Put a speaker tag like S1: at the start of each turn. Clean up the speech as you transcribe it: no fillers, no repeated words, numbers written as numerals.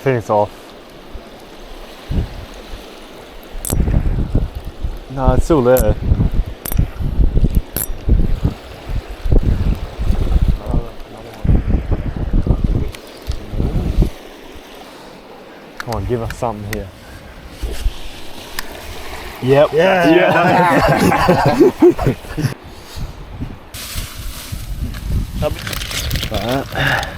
S1: think it's off. No, it's still there. Come on, give us something here. Yep.
S2: Yeah.
S1: Right.